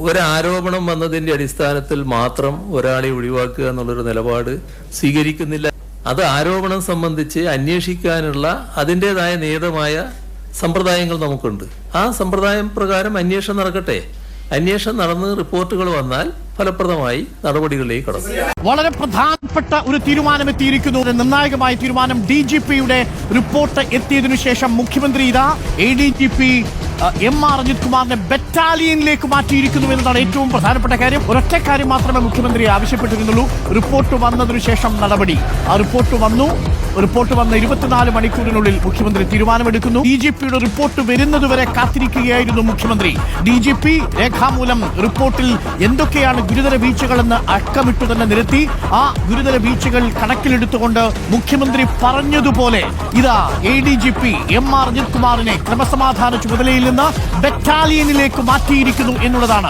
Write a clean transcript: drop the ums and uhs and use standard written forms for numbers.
ഒരാരോപണം വന്നതിന്റെ അടിസ്ഥാനത്തിൽ മാത്രം ഒരാളെ ഒഴിവാക്കുക എന്നുള്ളൊരു നിലപാട് സ്വീകരിക്കുന്നില്ല. അത് ആരോപണം സംബന്ധിച്ച് അന്വേഷിക്കാനുള്ള അതിൻ്റെതായ നിയതമായ സമ്പ്രദായങ്ങൾ നമുക്കുണ്ട്. ആ സമ്പ്രദായം പ്രകാരം അന്വേഷണം നടക്കട്ടെ. അന്വേഷണം നടന്ന് റിപ്പോർട്ടുകൾ വന്നാൽ ഫലപ്രദമായി നടപടികളിലേക്ക് കടക്കും. വളരെ പ്രധാനപ്പെട്ട ഒരു തീരുമാനം എത്തിയിരിക്കുന്നു. നിർണായകമായ തീരുമാനം. DGPയുടെ റിപ്പോർട്ട് എത്തിയതിനു ശേഷം മുഖ്യമന്ത്രി ഇതാ ADGP MR അജിത് കുമാറിനെ ബറ്റാലിയനിലേക്ക് മാറ്റിയിരിക്കുന്നു എന്നതാണ് ഏറ്റവും പ്രധാനപ്പെട്ട കാര്യം. ഒരൊറ്റ കാര്യം മാത്രമേ മുഖ്യമന്ത്രി ആവശ്യപ്പെട്ടിരുന്നുള്ളൂ. റിപ്പോർട്ട് വന്നതിനു ശേഷം നടപടി. ആ റിപ്പോർട്ട് വന്നു 24 മണിക്കൂറിനുള്ളിൽ മുഖ്യമന്ത്രി തീരുമാനമെടുക്കുന്നു. DGPയുടെ റിപ്പോർട്ട് വരുന്നതുവരെ കാത്തിരിക്കുകയായിരുന്നു മുഖ്യമന്ത്രി. DGP രേഖാമൂലം റിപ്പോർട്ടിൽ എന്തൊക്കെയാണ് ഗുരുതര വീഴ്ചകളെന്ന് അക്കമിട്ടു തന്നെ നിരത്തി. ആ ഗുരുതര വീഴ്ചകൾ കണക്കിലെടുത്തുകൊണ്ട് മുഖ്യമന്ത്രി പറഞ്ഞതുപോലെ ഇതാ ADGP MR അജിത് കുമാറിനെ ക്രമസമാധാന ചുമതലയിൽ നിന്ന് ബറ്റാലിയനിലേക്ക് മാറ്റിയിരിക്കുന്നു എന്നുള്ളതാണ്.